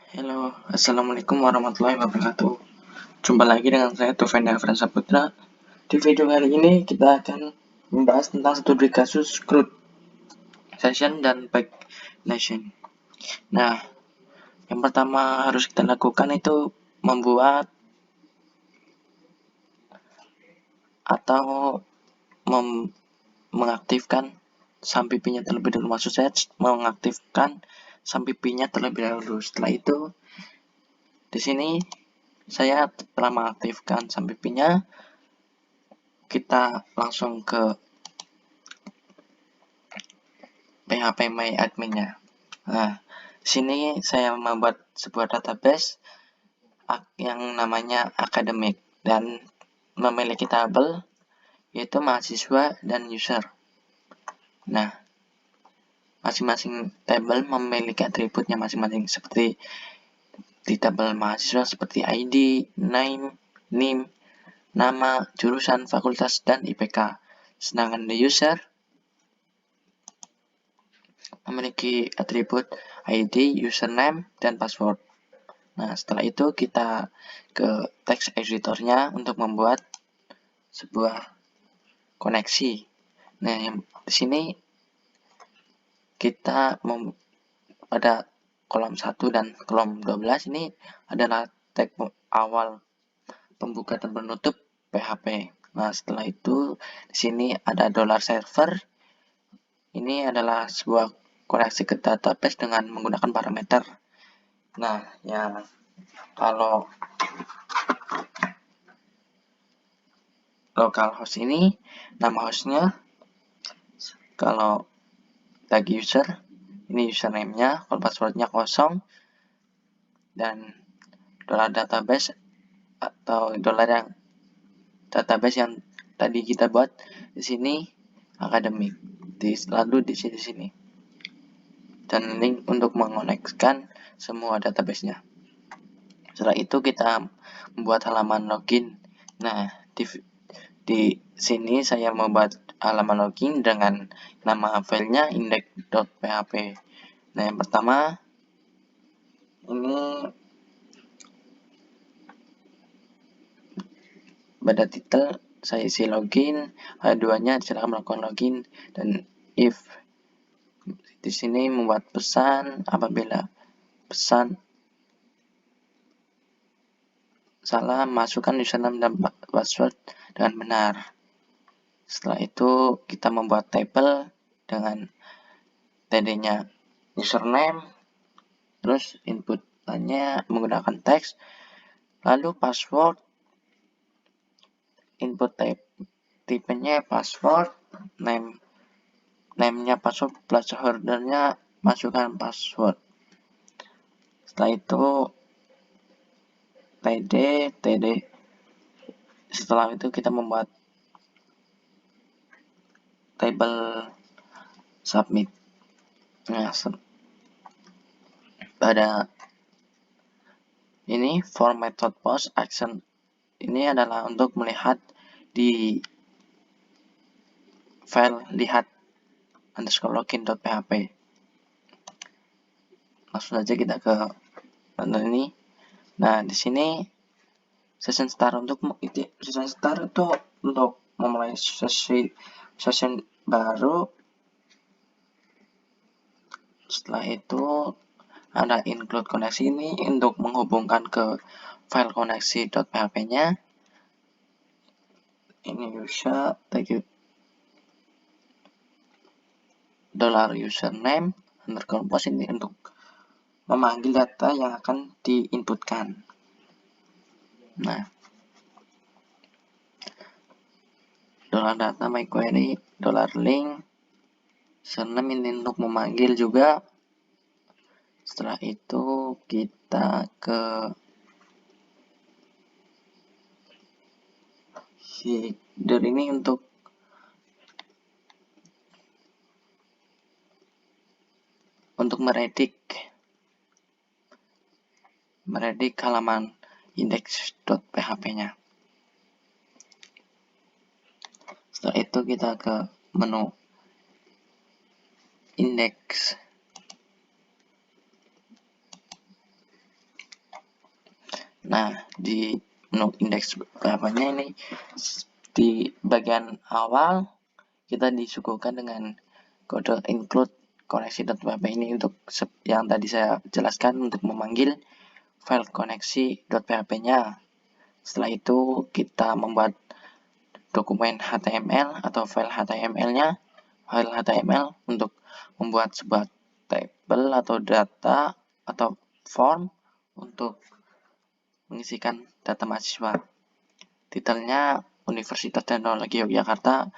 Halo, Assalamualaikum warahmatullahi wabarakatuh. Jumpa lagi dengan saya, Tufenda Fransa Putra. Di video kali ini kita akan membahas tentang studi kasus CRUD, Session dan Backnation. Nah, yang pertama harus kita lakukan itu membuat atau mengaktifkan SAMPP-nya terlebih dahulu. Maksud saya mengaktifkan SAMPP-nya terlebih dahulu. Setelah itu, di sini saya telah mengaktifkan SAMPP-nya. Kita langsung ke PHP My Admin-nya. Nah, sini saya membuat sebuah database yang namanya akademik dan memiliki tabel yaitu mahasiswa dan user. Nah, masing-masing tabel memiliki atributnya masing-masing, seperti di tabel mahasiswa seperti ID, name, NIM, nama, jurusan, fakultas, dan IPK. Sedangkan di user memiliki atribut ID, username, dan password. Nah, setelah itu kita ke text editornya untuk membuat sebuah koneksi. Nah, di sini kita pada kolom 1 dan kolom 12 ini adalah tag awal pembuka dan penutup PHP. Nah, setelah itu di sini ada $server. Ini adalah sebuah koneksi ke database dengan menggunakan parameter. Nah, ya kalau localhost ini nama hostnya, kalau tag user ini username-nya, kalau passwordnya kosong, dan $database atau yang database yang tadi kita buat di sini akademik, lalu di sini dan link untuk mengoneksikan semua database-nya. Setelah itu kita membuat halaman login. Nah, di sini saya membuat halaman login dengan nama filenya index.php. Nah, yang pertama ini pada titel saya isi login, keduanya silakan melakukan login, dan if di sini membuat pesan apabila pesan salah, masukkan username dan password dengan benar. Setelah itu kita membuat table dengan td-nya username, terus inputnya menggunakan teks, lalu password, input tipenya password, name-nya password, placeholder-nya masukkan password. Setelah itu td. Setelah itu kita membuat table submit. Nah, pada ini for method post action ini adalah untuk melihat di file lihat _login.php. Langsung saja kita ke panel ini. Nah, di sini session start itu untuk memulai session baru. Setelah itu ada include koneksi ini untuk menghubungkan ke file koneksi.php-nya. Ini user tag $username _post ini untuk memanggil data yang akan diinputkan. Nah, $data my query, $link, username ini untuk memanggil juga. Setelah itu kita ke header ini untuk meredik halaman index.php-nya. Setelah itu kita ke menu index. Nah, di menu indeks PHP-nya ini di bagian awal kita disuguhkan dengan kode include koneksi.php ini untuk yang tadi saya jelaskan untuk memanggil file koneksi.php-nya. Setelah itu kita membuat dokumen HTML atau file HTML-nya, file HTML untuk membuat sebuah tabel atau data atau form untuk mengisikan data mahasiswa. Titelnya Universitas Teknologi Yogyakarta,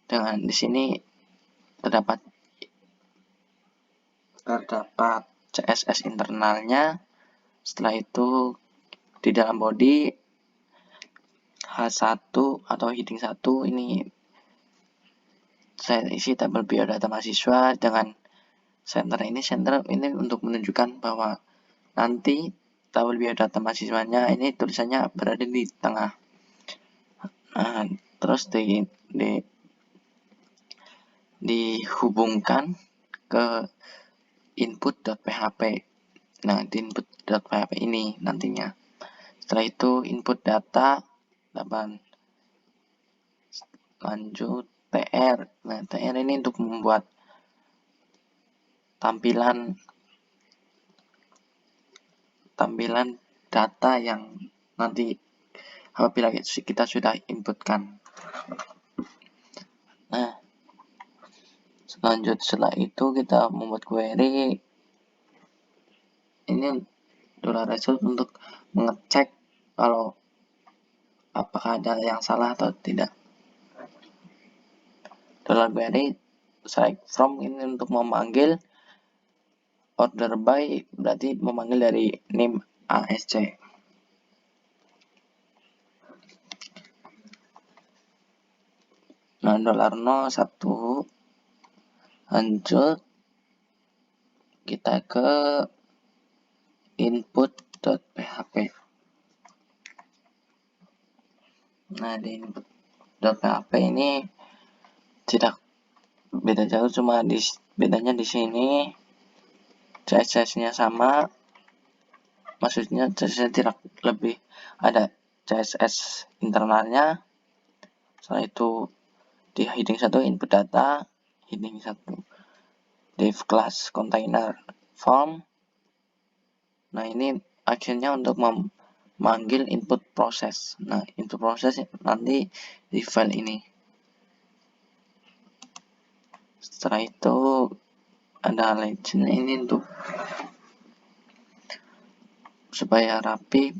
dengan di sini terdapat CSS internalnya. Setelah itu di dalam body H1 atau heading 1 ini saya isi tabel biodata mahasiswa dengan center ini untuk menunjukkan bahwa nanti tabel biodata mahasiswanya ini tulisannya berada di tengah. Nah, terus dihubungkan ke input.php. Nah, di input.php ini nantinya. Setelah itu input data, lanjut TR. Nah, TR ini untuk membuat tampilan data yang nanti apabila kita sudah inputkan. Nah, setelah itu kita membuat query. Ini $result untuk mengecek kalau apakah ada yang salah atau tidak. $query select from ini untuk memanggil order by, berarti memanggil dari name ASC. Nah, $1 lanjut kita ke input.php. Nah, di input.php ini tidak beda jauh, cuma bedanya di sini CSS-nya sama, maksudnya CSS tidak lebih ada CSS internalnya. Setelah itu di heading 1 input data, heading 1 div class container form. Nah, ini actionnya untuk memanggil input proses. Nah, input proses nanti di file ini. Setelah itu ada legend ini untuk supaya rapi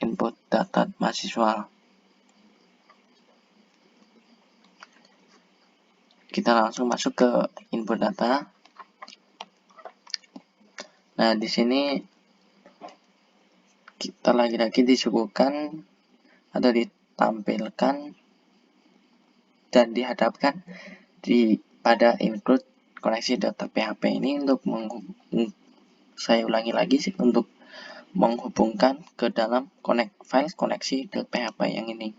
input data mahasiswa. Kita langsung masuk ke input data. Nah, di sini kita lagi-lagi disuguhkan atau ditampilkan dan dihadapkan pada include koneksi data PHP ini untuk saya ulangi lagi sih, untuk menghubungkan ke dalam file koneksi.php yang ini.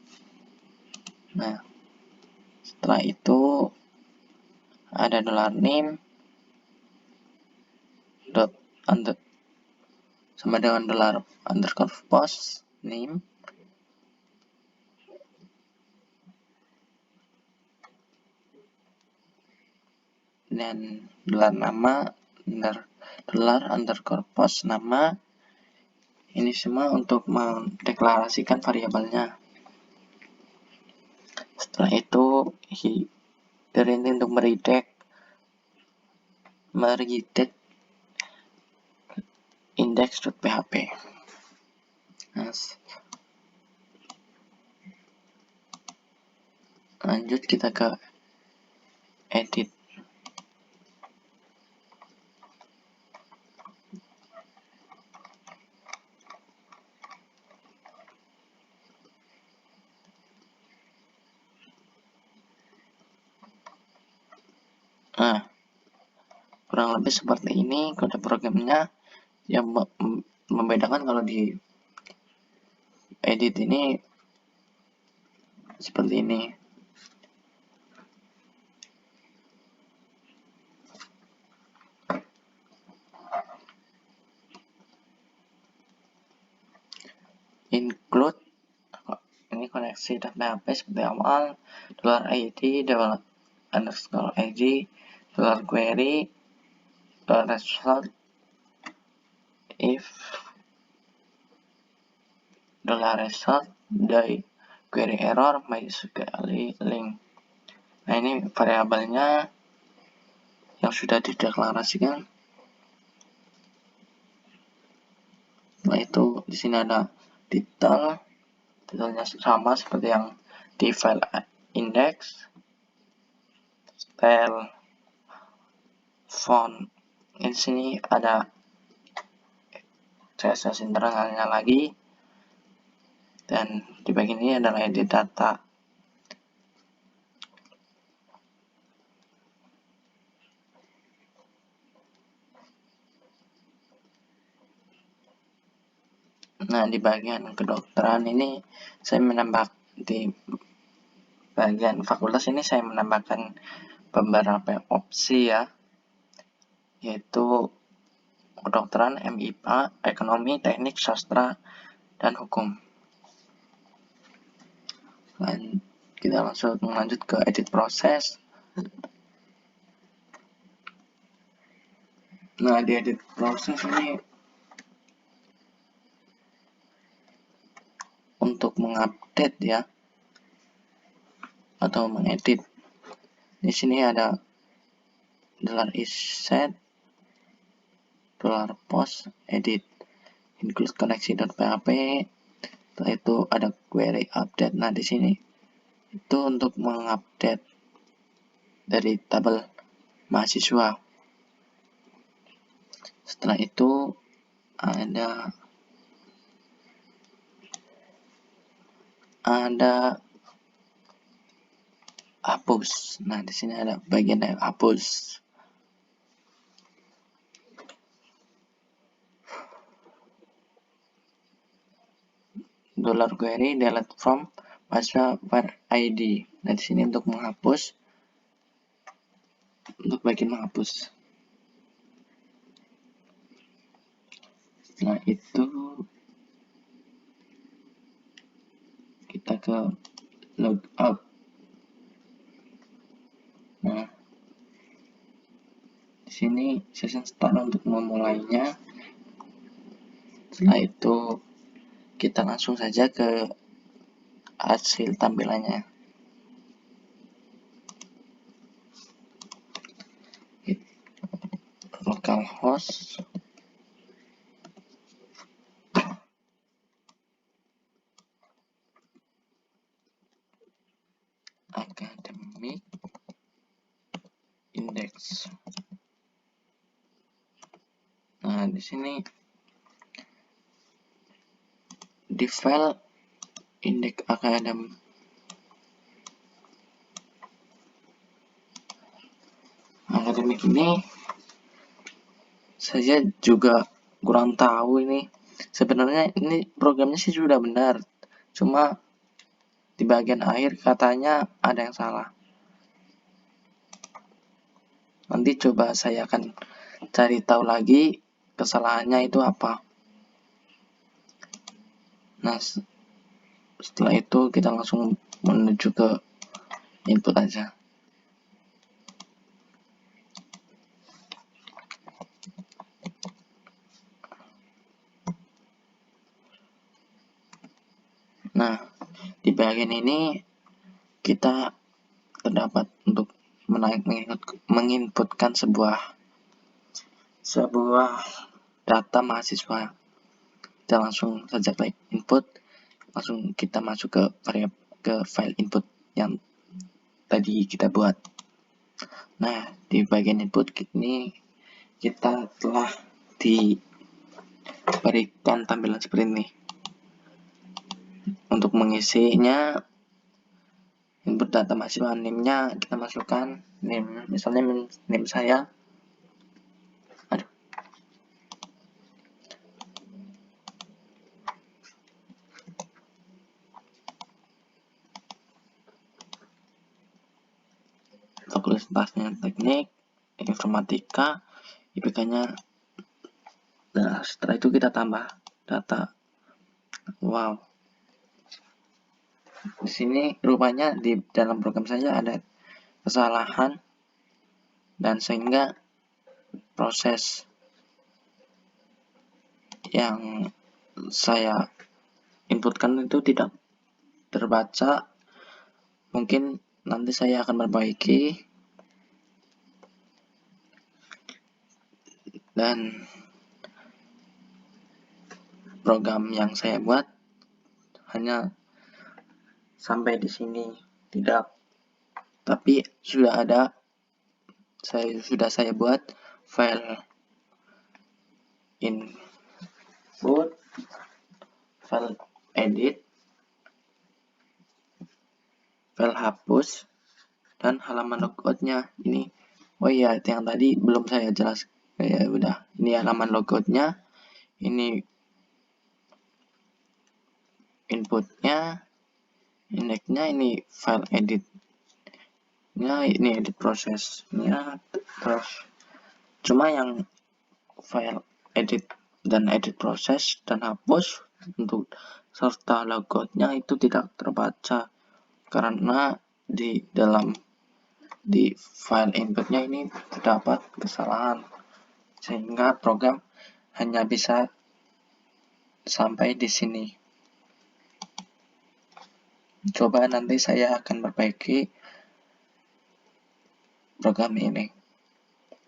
Nah, setelah itu ada $name sama dengan $_post name dan $nama $_post nama. Ini semua untuk mendeklarasikan variabelnya. Setelah itu ini untuk meredact index.php. Nah, lanjut kita ke edit. Nah, kurang lebih seperti ini kode programnya. Yang membedakan kalau di edit ini seperti ini. include, ini koneksi dan PHP seperti awal, $id, $_id, $query, $result, if $result, die query error, MySQL link. Nah, ini variabelnya yang sudah dideklarasikan. Nah, itu di sini ada detailnya sama seperti yang di file index, style, font. Di sini ada CSS internalnya lagi, dan di bagian ini adalah edit data. Nah, di bagian kedokteran ini saya menambah, di bagian fakultas ini saya menambahkan beberapa opsi ya, yaitu kedokteran, MIPA, ekonomi, teknik, sastra, dan hukum. Dan kita langsung lanjut ke edit proses. Nah, di edit proses ini untuk mengupdate ya, atau mengedit. Di sini ada $isSet, $post, edit, include koneksi.php. Setelah itu ada query update. Nah, di sini itu untuk mengupdate dari tabel mahasiswa. Setelah itu ada hapus. Nah, di sini ada bagian yang hapus. $query delete from bahasa var id. Nah, di sini untuk menghapus, untuk bagian menghapus. Setelah itu kita ke logout. Nah, di sini session start untuk memulainya. Setelah itu kita langsung saja ke hasil tampilannya. Localhost academic index. Nah, di sini di file index academic ini saya juga kurang tahu ini. Sebenarnya ini programnya sih sudah benar, cuma di bagian akhir katanya ada yang salah. Nanti coba saya akan cari tahu lagi kesalahannya itu apa. Nah, setelah itu kita langsung menuju ke input aja. Nah, di bagian ini kita terdapat untuk menginputkan sebuah data mahasiswa. Kita langsung saja klik input, langsung kita masuk ke file input yang tadi kita buat. Nah, di bagian input ini kita telah diberikan tampilan seperti ini. Untuk mengisinya, input data mahasiswa, name-nya kita masukkan name, misalnya name saya. Fakultasnya teknik, informatika, IPK-nya. Nah, setelah itu kita tambah data Wow, di sini rupanya di dalam program saya ada kesalahan dan sehingga proses yang saya inputkan itu tidak terbaca. Mungkin nanti saya akan perbaiki dan program yang saya buat hanya sampai di sini, tidak, tapi sudah saya buat file input, file edit, file hapus, dan halaman logoutnya ini. Oh iya, yang tadi belum saya jelas. Ya udah, ini halaman logoutnya, ini inputnya, indexnya, ini file editnya, ini edit prosesnya, terus cuma yang file edit dan edit proses dan hapus untuk serta logoutnya itu tidak terbaca karena di file inputnya ini terdapat kesalahan sehingga program hanya bisa sampai di sini. Coba nanti saya akan perbaiki program ini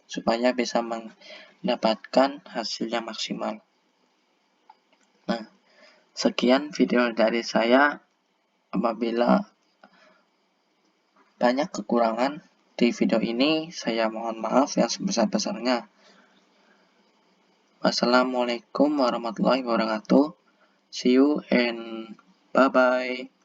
supaya bisa mendapatkan hasilnya maksimal. Nah, sekian video dari saya. Apabila banyak kekurangan di video ini, saya mohon maaf yang sebesar-besarnya. Wassalamualaikum warahmatullahi wabarakatuh. See you and bye-bye.